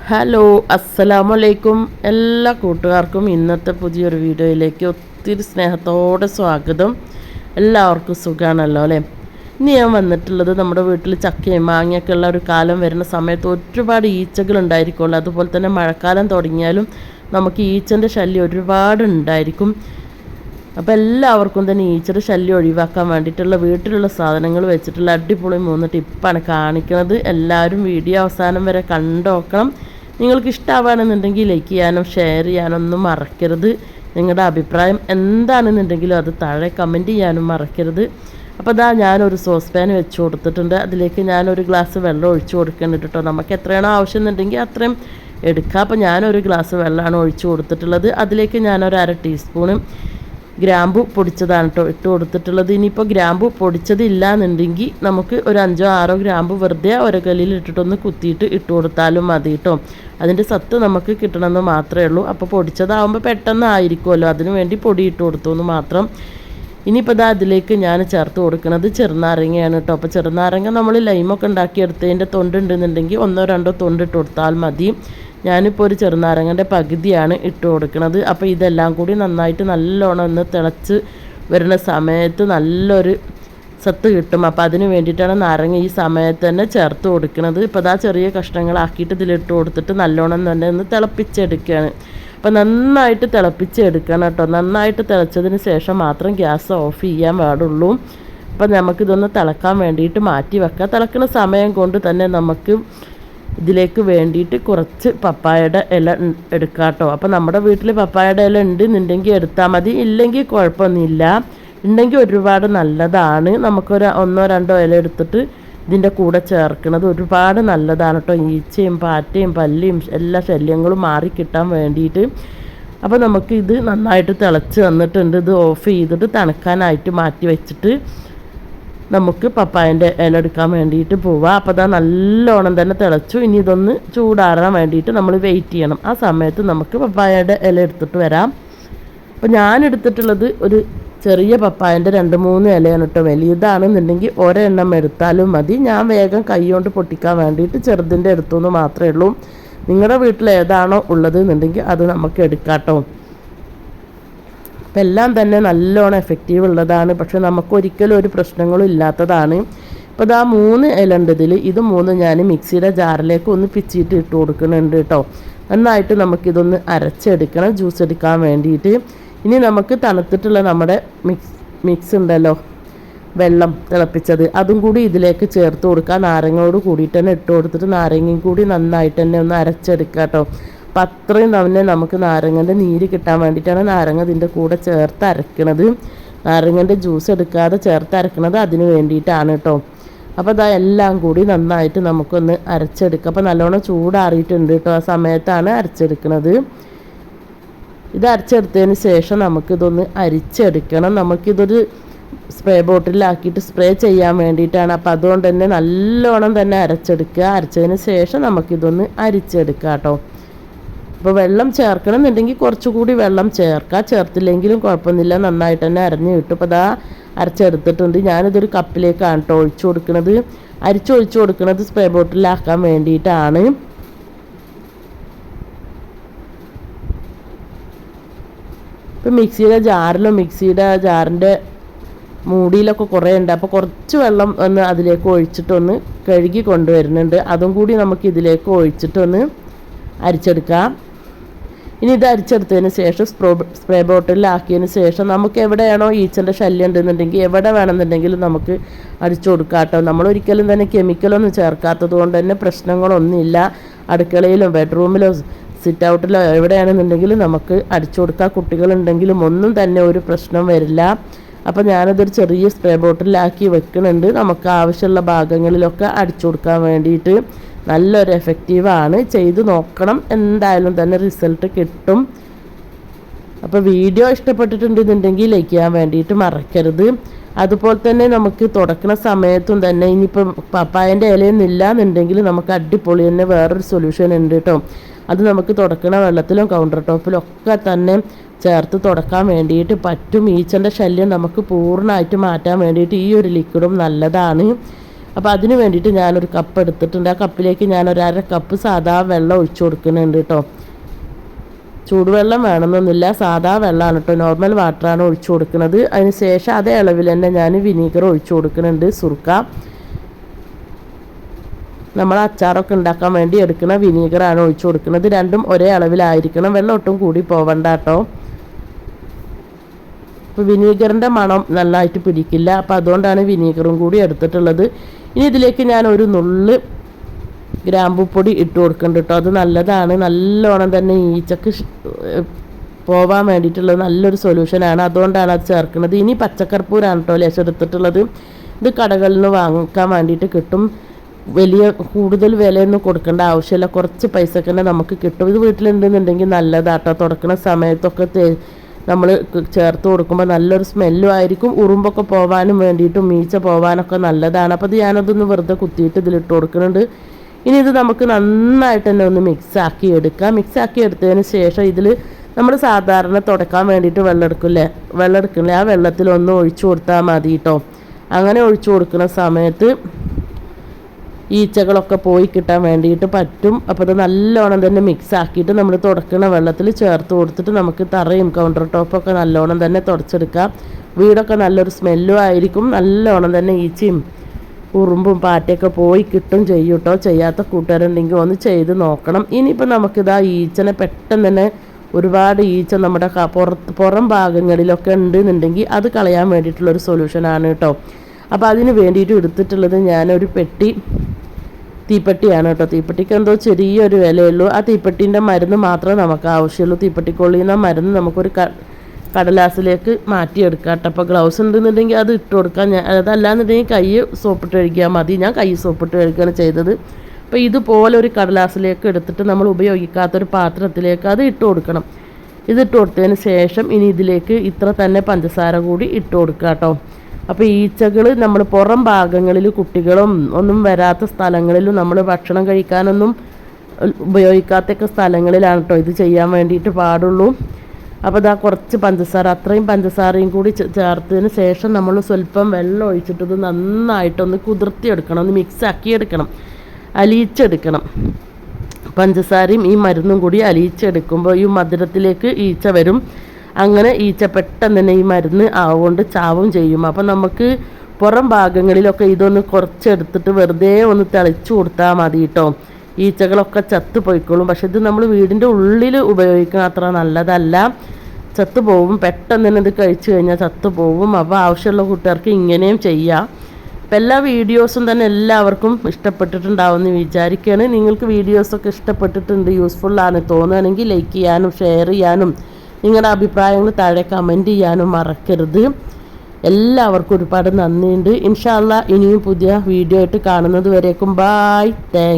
Hello അസ്സലാമലൈക്കും എല്ലാ കൂട്ടുകാർക്കും ഇന്നത്തെ പുതിയൊരു വീഡിയോയിലേക്ക് ഒത്തിരി സ്നേഹത്തോടെ സ്വാഗതം. എല്ലാവർക്കും സുഖമാണല്ലോ അല്ലേ? ഇനി ഞാൻ വന്നിട്ടുള്ളത് നമ്മുടെ വീട്ടിൽ ചക്കയും മാങ്ങയൊക്കെ ഉള്ള ഒരു കാലം വരുന്ന സമയത്ത് ഒരുപാട് ഈച്ചകൾ ഉണ്ടായിരിക്കുമല്ലോ. അതുപോലെ തന്നെ മഴക്കാലം തുടങ്ങിയാലും നമുക്ക് ഈച്ചൻ്റെ ശല്യം ഒരുപാട് ഉണ്ടായിരിക്കും. അപ്പോൾ എല്ലാവർക്കും തന്നെ ഈച്ചയുടെ ശല്യം ഒഴിവാക്കാൻ വേണ്ടിയിട്ടുള്ള വീട്ടിലുള്ള സാധനങ്ങൾ വെച്ചിട്ടുള്ള അടിപൊളി 3 ടിപ്പാണ് കാണിക്കുന്നത്. എല്ലാവരും വീഡിയോ അവസാനം വരെ കണ്ടു നോക്കണം. നിങ്ങൾക്ക് ഇഷ്ടമാവുകയാണെന്നുണ്ടെങ്കിൽ ലൈക്ക് ചെയ്യാനും ഷെയർ ചെയ്യാനും ഒന്നും മറക്കരുത്. നിങ്ങളുടെ അഭിപ്രായം എന്താണെന്നുണ്ടെങ്കിലും അത് താഴെ കമൻറ്റ് ചെയ്യാനും മറക്കരുത്. അപ്പോൾ അതാ ഞാനൊരു സോസ് പാൻ വെച്ച് കൊടുത്തിട്ടുണ്ട്. അതിലേക്ക് ഞാനൊരു ഗ്ലാസ് വെള്ളം ഒഴിച്ച് കൊടുക്കുന്നുണ്ട് കേട്ടോ. നമുക്ക് എത്രയാണോ ആവശ്യം എന്നുണ്ടെങ്കിൽ അത്രയും എടുക്കുക. അപ്പോൾ ഞാനൊരു ഗ്ലാസ് വെള്ളമാണ് ഒഴിച്ച് കൊടുത്തിട്ടുള്ളത്. അതിലേക്ക് ഞാനൊരു 1/2 ടീസ്പൂണ് ഗ്രാമ്പു പൊടിച്ചതാണ് കേട്ടോ ഇട്ട് കൊടുത്തിട്ടുള്ളത്. ഇനിയിപ്പോൾ ഗ്രാമ്പു പൊടിച്ചതില്ല എന്നുണ്ടെങ്കിൽ നമുക്ക് ഒരു 5-6 ഗ്രാമ്പു വെറുതെ ഒരകല്ലിൽ ഇട്ടിട്ടൊന്ന് കുത്തിയിട്ട് ഇട്ട് കൊടുത്താലും മതി കേട്ടോ. അതിൻ്റെ സത്ത് നമുക്ക് കിട്ടണമെന്ന് മാത്രമേ ഉള്ളൂ. അപ്പോൾ പൊടിച്ചതാകുമ്പോൾ പെട്ടെന്ന് ആയിരിക്കുമല്ലോ, അതിനു വേണ്ടി പൊടി ഇട്ട് കൊടുത്തു എന്ന് മാത്രം. ഇനിയിപ്പോൾ അതിലേക്ക് ഞാൻ ചേർത്ത് കൊടുക്കുന്നത് ചെറുനാരങ്ങയാണ് കേട്ടോ. അപ്പോൾ ചെറുനാരങ്ങ നമ്മൾ ലൈമൊക്കെ ഉണ്ടാക്കിയെടുത്തതിൻ്റെ തൊണ്ടുണ്ടെന്നുണ്ടെങ്കിൽ 1-2 തൊണ്ട് ഇട്ട് കൊടുത്താൽ മതി. ഞാനിപ്പോൾ ഒരു ചെറുനാരങ്ങൻ്റെ പകുതിയാണ് ഇട്ട് കൊടുക്കുന്നത്. അപ്പോൾ ഇതെല്ലാം കൂടി നന്നായിട്ട് നല്ലോണം ഒന്ന് തിളച്ച് വരുന്ന സമയത്ത് നല്ലൊരു സത്ത് കിട്ടും. അപ്പോൾ അതിന് വേണ്ടിയിട്ടാണ് നാരങ്ങ ഈ സമയത്ത് തന്നെ ചേർത്ത് കൊടുക്കുന്നത്. ഇപ്പോൾ ചെറിയ കഷ്ണങ്ങളാക്കിയിട്ട് ഇതിലിട്ട് കൊടുത്തിട്ട് നല്ലോണം തന്നെ ഒന്ന് തിളപ്പിച്ചെടുക്കുകയാണ്. അപ്പോൾ നന്നായിട്ട് തിളപ്പിച്ചെടുക്കണം കേട്ടോ. നന്നായിട്ട് തിളച്ചതിന് ശേഷം മാത്രം ഗ്യാസ് ഓഫ് ചെയ്യാൻ പാടുള്ളൂ. അപ്പോൾ നമുക്കിതൊന്ന് തിളക്കാൻ വേണ്ടിയിട്ട് മാറ്റി വെക്കാം. തിളക്കുന്ന സമയം കൊണ്ട് തന്നെ നമുക്ക് ഇതിലേക്ക് വേണ്ടിയിട്ട് കുറച്ച് പപ്പായയുടെ ഇല എടുക്കാം കേട്ടോ. അപ്പോൾ നമ്മുടെ വീട്ടിൽ പപ്പായയുടെ ഇല ഉണ്ടെന്നുണ്ടെങ്കിൽ എടുത്താൽ മതി, ഇല്ലെങ്കിൽ കുഴപ്പമൊന്നുമില്ല. ഉണ്ടെങ്കിൽ ഒരുപാട് നല്ലതാണ്. നമുക്കൊരു 1-2 ഇല എടുത്തിട്ട് ഇതിൻ്റെ കൂടെ ചേർക്കുന്നത് ഒരുപാട് നല്ലതാണ് കേട്ടോ. ഈച്ചയും പാറ്റയും പല്ലിയും എല്ലാ ശല്യങ്ങളും മാറിക്കിട്ടാൻ വേണ്ടിയിട്ട്. അപ്പോൾ നമുക്ക് ഇത് നന്നായിട്ട് തിളച്ച് വന്നിട്ടുണ്ട്. ഇത് ഓഫ് ചെയ്തിട്ട് തണുക്കാനായിട്ട് മാറ്റി വെച്ചിട്ട് നമുക്ക് പപ്പായൻ്റെ ഇല എടുക്കാൻ വേണ്ടിയിട്ട് പോവാം. അപ്പോൾ നല്ലോണം തന്നെ തിളച്ചു. ഇനി ഇതൊന്ന് ചൂടാറാൻ വേണ്ടിയിട്ട് നമ്മൾ വെയിറ്റ് ചെയ്യണം. ആ സമയത്ത് നമുക്ക് പപ്പായയുടെ ഇല എടുത്തിട്ട് വരാം. അപ്പോൾ ഞാൻ എടുത്തിട്ടുള്ളത് ഒരു ചെറിയ പപ്പായൻ്റെ 2-3 ഇലയാണ് കേട്ടോ. വലിയതാണെന്നുണ്ടെങ്കിൽ ഒരെണ്ണം എടുത്താലും മതി. ഞാൻ വേഗം കൈ കൊണ്ട് പൊട്ടിക്കാൻ വേണ്ടിയിട്ട് ചെറുതിൻ്റെ എടുത്തു എന്ന് മാത്രമേ ഉള്ളൂ. നിങ്ങളുടെ വീട്ടിൽ ഏതാണോ ഉള്ളത് എന്നുണ്ടെങ്കിൽ അത് നമുക്ക് എടുക്കാം കേട്ടോ. അപ്പം എല്ലാം തന്നെ നല്ലോണം എഫക്റ്റീവ് ഉള്ളതാണ്. പക്ഷെ നമുക്കൊരിക്കലും ഒരു പ്രശ്നങ്ങളും ഇല്ലാത്തതാണ്. ഇപ്പോൾ 3 ഇല ഉണ്ട് ഇതിൽ. ഇത് 3 ഞാൻ മിക്സിയുടെ ജാറിലേക്ക് ഒന്ന് പിച്ചിയിട്ട് ഇട്ട് കൊടുക്കുന്നുണ്ട് കേട്ടോ. നന്നായിട്ട് നമുക്കിതൊന്ന് അരച്ചെടുക്കണം ജ്യൂസ് എടുക്കാൻ വേണ്ടിയിട്ട്. ഇനി നമുക്ക് തണുത്തിട്ടുള്ള നമ്മുടെ മിക്സ് ഉണ്ടല്ലോ, വെള്ളം തിളപ്പിച്ചത്, അതും കൂടി ഇതിലേക്ക് ചേർത്ത് കൊടുക്കുക. നാരങ്ങയോട് കൂടിയിട്ട് തന്നെ ഇട്ട് കൊടുത്തിട്ട് നാരങ്ങയും കൂടി നന്നായിട്ട് തന്നെ ഒന്ന് അരച്ചെടുക്കുക കേട്ടോ. അപ്പം അത്രയും തന്നെ നമുക്ക് നാരങ്ങൻ്റെ നീര് കിട്ടാൻ വേണ്ടിയിട്ടാണ് നാരങ്ങ ഇതിൻ്റെ കൂടെ ചേർത്ത് അരക്കണത്. നാരങ്ങൻ്റെ ജ്യൂസ് എടുക്കാതെ ചേർത്ത് അരക്കണത് അതിന് വേണ്ടിയിട്ടാണ് കേട്ടോ. അപ്പോൾ എല്ലാം കൂടി നന്നായിട്ട് നമുക്കൊന്ന് അരച്ചെടുക്കുക. അപ്പോൾ നല്ലോണം ചൂടാറിയിട്ടുണ്ട് കേട്ടോ. ആ സമയത്താണ് അരച്ചെടുക്കുന്നത്. ഇത് അരച്ചെടുത്തതിന് ശേഷം നമുക്കിതൊന്ന് അരിച്ചെടുക്കണം. നമുക്കിതൊരു സ്പ്രേ ബോട്ടിലാക്കിയിട്ട് സ്പ്രേ ചെയ്യാൻ വേണ്ടിയിട്ടാണ്. അപ്പോൾ അതുകൊണ്ട് തന്നെ നല്ലോണം തന്നെ അരച്ചെടുക്കുക. അരച്ചതിന് ശേഷം നമുക്കിതൊന്ന് അരിച്ചെടുക്കുക കേട്ടോ. അപ്പോൾ വെള്ളം ചേർക്കണമെന്നുണ്ടെങ്കിൽ കുറച്ചുകൂടി വെള്ളം ചേർക്കുക, ചേർത്തില്ലെങ്കിലും കുഴപ്പമൊന്നുമില്ല. നന്നായിട്ട് തന്നെ അരഞ്ഞ് കിട്ടും. അപ്പോൾ അരച്ചെടുത്തിട്ടുണ്ട്. ഞാനിതൊരു കപ്പിലേക്കാണ് കേട്ടോ ഒഴിച്ചു കൊടുക്കുന്നത്. അരിച്ചൊഴിച്ചു കൊടുക്കുന്നത് സ്പ്രേ ബോട്ടിലാക്കാൻ വേണ്ടിയിട്ടാണ്. ഇപ്പം മിക്സിയുടെ ജാറിൻ്റെ മൂടിയിലൊക്കെ കുറേ ഉണ്ട്. അപ്പോൾ കുറച്ച് വെള്ളം ഒന്ന് അതിലേക്ക് ഒഴിച്ചിട്ടൊന്ന് കഴുകി കൊണ്ടുവരുന്നുണ്ട്. അതും കൂടി നമുക്ക് ഇതിലേക്ക് ഒഴിച്ചിട്ടൊന്ന് അരിച്ചെടുക്കാം. ഇനി ഇത് അരിച്ചെടുത്തതിന് ശേഷം സ്പ്രേ ബോട്ടിലാക്കിയതിന് ശേഷം നമുക്ക് എവിടെയാണോ ഈച്ചൻ്റെ ശല്യം ഉണ്ടെന്നുണ്ടെങ്കിൽ എവിടെ വേണമെന്നുണ്ടെങ്കിലും നമുക്ക് അടിച്ചു കൊടുക്കാം കേട്ടോ. നമ്മളൊരിക്കലും തന്നെ കെമിക്കലൊന്നും ചേർക്കാത്തത് കൊണ്ട് തന്നെ പ്രശ്നങ്ങളൊന്നുമില്ല. അടുക്കളയിലും ബെഡ്റൂമിലോ സിറ്റ് ഔട്ടിലോ എവിടെയാണെന്നുണ്ടെങ്കിലും നമുക്ക് അടിച്ചു കൊടുക്കാം. കുട്ടികളുണ്ടെങ്കിലും ഒന്നും തന്നെ ഒരു പ്രശ്നം വരില്ല. അപ്പോൾ ഞാനതൊരു ചെറിയ സ്പ്രേ ബോട്ടിലാക്കി വെക്കുന്നുണ്ട്. നമുക്ക് ആവശ്യമുള്ള ഭാഗങ്ങളിലൊക്കെ അടിച്ചു കൊടുക്കാൻ വേണ്ടിയിട്ട്. നല്ലൊരു എഫക്റ്റീവാണ്. ചെയ്ത് നോക്കണം, എന്തായാലും തന്നെ റിസൾട്ട് കിട്ടും. അപ്പോൾ വീഡിയോ ഇഷ്ടപ്പെട്ടിട്ടുണ്ടെന്നുണ്ടെങ്കിൽ ലൈക്ക് ചെയ്യാൻ വേണ്ടിയിട്ട് മറക്കരുത്. അതുപോലെ തന്നെ നമുക്ക് തുടക്കുന്ന സമയത്തും തന്നെ ഇനിയിപ്പം പപ്പായൻ്റെ ഇലയൊന്നുമില്ല എന്നുണ്ടെങ്കിൽ നമുക്ക് അടിപൊളി തന്നെ വേറൊരു സൊല്യൂഷൻ ഉണ്ട് കേട്ടോ. അത് നമുക്ക് തുടക്കണ വെള്ളത്തിലും കൗണ്ടർ ടോപ്പിലും ഒക്കെ തന്നെ ചേർത്ത് തുടക്കാൻ വേണ്ടിയിട്ട് പറ്റും. ഈച്ചൻ്റെ ശല്യം നമുക്ക് പൂർണ്ണമായിട്ട് മാറ്റാൻ വേണ്ടിയിട്ട് ഈ ഒരു ലിക്വിഡും നല്ലതാണ്. അപ്പോൾ അതിന് വേണ്ടിയിട്ട് ഞാനൊരു കപ്പ് എടുത്തിട്ടുണ്ട്. ആ കപ്പിലേക്ക് ഞാനൊരു 1/2 കപ്പ് സാധാ വെള്ളം ഒഴിച്ചു കൊടുക്കുന്നുണ്ട് കേട്ടോ. ചൂടുവെള്ളം വേണമെന്നൊന്നുമില്ല, സാധാ വെള്ളമാണ് കേട്ടോ, നോർമൽ വാട്ടറാണ് ഒഴിച്ചു കൊടുക്കുന്നത്. അതിന് ശേഷം അതേ അളവിൽ തന്നെ ഞാൻ വിനീഗർ ഒഴിച്ചു കൊടുക്കുന്നുണ്ട്. സുർക്ക നമ്മൾ അച്ചാറൊക്കെ ഉണ്ടാക്കാൻ വേണ്ടി എടുക്കുന്ന വിനീഗറാണ് ഒഴിച്ചു കൊടുക്കുന്നത്. രണ്ടും ഒരേ അളവിലായിരിക്കണം, വെള്ളം ഒട്ടും കൂടി പോവണ്ട കേട്ടോ. അപ്പോൾ വിനീഗറിൻ്റെ മണം നല്ലതായിട്ട് പിടിക്കില്ല, അപ്പോൾ അതുകൊണ്ടാണ് വിനീഗറും കൂടി എടുത്തിട്ടുള്ളത്. ഇനി ഇതിലേക്ക് ഞാൻ ഒരു നുള്ള് ഗ്രാമ്പൂപ്പൊടി ഇട്ട് കൊടുക്കുന്നുണ്ട് കേട്ടോ. അത് നല്ലതാണ്, നല്ലോണം തന്നെ ഈച്ചക്ക് പോവാൻ വേണ്ടിയിട്ടുള്ളത് നല്ലൊരു സൊല്യൂഷനാണ്, അതുകൊണ്ടാണ് അത് ചേർക്കുന്നത്. ഇനി പച്ചക്കർപ്പൂരാണ് കേട്ടോ ലേശം എടുത്തിട്ടുള്ളത്. ഇത് കടകളിൽ നിന്ന് വാങ്ങിക്കാൻ വേണ്ടിയിട്ട് കിട്ടും. വലിയ കൂടുതൽ വിലയൊന്നും കൊടുക്കേണ്ട ആവശ്യമില്ല, കുറച്ച് പൈസക്ക് തന്നെ നമുക്ക് കിട്ടും. ഇത് വീട്ടിലുണ്ടെന്നുണ്ടെങ്കിൽ നല്ലതാട്ടോ. തുടക്കുന്ന സമയത്തൊക്കെ നമ്മൾ ചേർത്ത് കൊടുക്കുമ്പോൾ നല്ലൊരു സ്മെല്ലും ആയിരിക്കും. ഉറുമ്പൊക്കെ പോകാനും വേണ്ടിയിട്ടും ഈച്ച പോകാനൊക്കെ നല്ലതാണ്. അപ്പോൾ ഇത് ഞാനതൊന്ന് വെറുതെ കുത്തിയിട്ട് ഇതിലിട്ട് കൊടുക്കുന്നുണ്ട്. ഇനി ഇത് നമുക്ക് നന്നായിട്ട് തന്നെ ഒന്ന് മിക്സാക്കി എടുക്കാം. മിക്സാക്കി എടുത്തതിന് ശേഷം ഇതിൽ നമ്മൾ സാധാരണ തുടക്കാൻ വേണ്ടിയിട്ട് വെള്ളം എടുക്കില്ലേ, ആ വെള്ളത്തിലൊന്ന് ഒഴിച്ചു കൊടുത്താൽ മതി കേട്ടോ. അങ്ങനെ ഒഴിച്ചു കൊടുക്കുന്ന സമയത്ത് ഈച്ചകളൊക്കെ പോയി കിട്ടാൻ വേണ്ടിയിട്ട് പറ്റും. അപ്പോൾ അത് നല്ലോണം തന്നെ മിക്സ് ആക്കിയിട്ട് നമ്മൾ തുടക്കുന്ന വെള്ളത്തിൽ ചേർത്ത് കൊടുത്തിട്ട് നമുക്ക് തറയും കൗണ്ടർ ടോപ്പൊക്കെ നല്ലോണം തന്നെ തുടച്ചെടുക്കാം. വീടൊക്കെ നല്ലൊരു സ്മെല്ലും ആയിരിക്കും. നല്ലോണം തന്നെ ഈച്ചയും ഉറുമ്പും പാറ്റയൊക്കെ പോയി കിട്ടും ചെയ്യും കേട്ടോ. ചെയ്യാത്ത കൂട്ടുകാരുണ്ടെങ്കിൽ ഒന്ന് ചെയ്ത് നോക്കണം. ഇനിയിപ്പോൾ നമുക്കിതാ ഈച്ചനെ പെട്ടെന്ന് തന്നെ ഒരുപാട് ഈച്ച നമ്മുടെ പുറം ഭാഗങ്ങളിലൊക്കെ ഉണ്ടെന്നുണ്ടെങ്കിൽ അത് കളയാൻ വേണ്ടിയിട്ടുള്ളൊരു സൊല്യൂഷനാണ് കേട്ടോ. അപ്പോൾ അതിന് വേണ്ടിയിട്ട് എടുത്തിട്ടുള്ളത് ഞാനൊരു തീപ്പെട്ടിയാണ് കേട്ടോ. തീപ്പെട്ടിക്ക് എന്തോ ചെറിയൊരു വിലയുള്ളൂ. ആ തീപ്പെട്ടിൻ്റെ മരുന്ന് മാത്രമേ നമുക്ക് ആവശ്യമുള്ളൂ. തീപ്പെട്ടിക്കൊള്ളിയുന്ന മരുന്ന് നമുക്കൊരു കടലാസിലേക്ക് മാറ്റിയെടുക്കാം കേട്ടോ. അപ്പോൾ ഗ്ലൗസ് ഉണ്ടെന്നുണ്ടെങ്കിൽ അത് ഇട്ട് കൊടുക്കാം. അതല്ലാന്നുണ്ടെങ്കിൽ കൈ സോപ്പിട്ട് കഴുകിയാൽ മതി. ഞാൻ കൈ സോപ്പിട്ട് കഴുകുകയാണ് ചെയ്തത്. അപ്പോൾ ഇതുപോലെ ഒരു കടലാസിലേക്ക് എടുത്തിട്ട് നമ്മൾ ഉപയോഗിക്കാത്തൊരു പാത്രത്തിലേക്ക് അത് ഇട്ട് കൊടുക്കണം. ഇതിട്ട് കൊടുത്തതിന് ശേഷം ഇനി ഇതിലേക്ക് ഇത്ര തന്നെ പഞ്ചസാര കൂടി ഇട്ട് കൊടുക്കുക കേട്ടോ. അപ്പോൾ ഈച്ചകൾ നമ്മൾ പുറം ഭാഗങ്ങളിൽ കുട്ടികളും ഒന്നും വരാത്ത സ്ഥലങ്ങളിലും നമ്മൾ ഭക്ഷണം കഴിക്കാനൊന്നും ഉപയോഗിക്കാത്തൊക്കെ സ്ഥലങ്ങളിലാണ് കേട്ടോ ഇത് ചെയ്യാൻ വേണ്ടിയിട്ട് പാടുള്ളൂ. അപ്പോൾ ഇതാ കുറച്ച് പഞ്ചസാര, അത്രയും പഞ്ചസാരയും കൂടി ചേർത്തതിന് ശേഷം നമ്മൾ സ്വല്പം വെള്ളം ഒഴിച്ചിട്ട് ഇത് നന്നായിട്ടൊന്ന് കുതിർത്തിയെടുക്കണം, ഒന്ന് മിക്സാക്കി എടുക്കണം, അലിയിച്ചെടുക്കണം. പഞ്ചസാരയും ഈ മരുന്നും കൂടി അലിയിച്ചെടുക്കുമ്പോൾ ഈ മധുരത്തിലേക്ക് ഈച്ച വരും. അങ്ങനെ ഈച്ച പെട്ടെന്ന് തന്നെ ഈ മരുന്ന് ആവുകൊണ്ട് ചാവും ചെയ്യും. അപ്പം നമുക്ക് പുറം ഭാഗങ്ങളിലൊക്കെ ഇതൊന്ന് കുറച്ചെടുത്തിട്ട് വെറുതെ ഒന്ന് തെളിച്ചു കൊടുത്താൽ മതി കേട്ടോ. ഈച്ചകളൊക്കെ ചത്തു പോയിക്കോളും. പക്ഷെ ഇത് നമ്മൾ വീടിൻ്റെ ഉള്ളിൽ ഉപയോഗിക്കണം അത്ര നല്ലതല്ല, ചത്തു പോവും. പെട്ടെന്ന് തന്നെ ഇത് കഴിച്ചു കഴിഞ്ഞാൽ ചത്തു പോവും. അപ്പോൾ ആവശ്യമുള്ള കൂട്ടുകാർക്ക് ഇങ്ങനെയും ചെയ്യാം. അപ്പോൾ എല്ലാ വീഡിയോസും തന്നെ എല്ലാവർക്കും ഇഷ്ടപ്പെട്ടിട്ടുണ്ടാവുമെന്ന് വിചാരിക്കുകയാണ്. നിങ്ങൾക്ക് വീഡിയോസൊക്കെ ഇഷ്ടപ്പെട്ടിട്ടുണ്ട്, യൂസ്ഫുള്ളാണ് തോന്നുകയാണെങ്കിൽ ലൈക്ക് ചെയ്യാനും ഷെയർ ചെയ്യാനും നിങ്ങളുടെ അഭിപ്രായങ്ങൾ താഴെ കമൻറ്റ് ചെയ്യാനും മറക്കരുത്. എല്ലാവർക്കും ഒരുപാട് നന്ദിയുണ്ട്. ഇൻഷാ അല്ലാഹ് ഇനിയും പുതിയ വീഡിയോ ആയിട്ട് കാണുന്നത് വരേക്കും ബായ്, താങ്ക്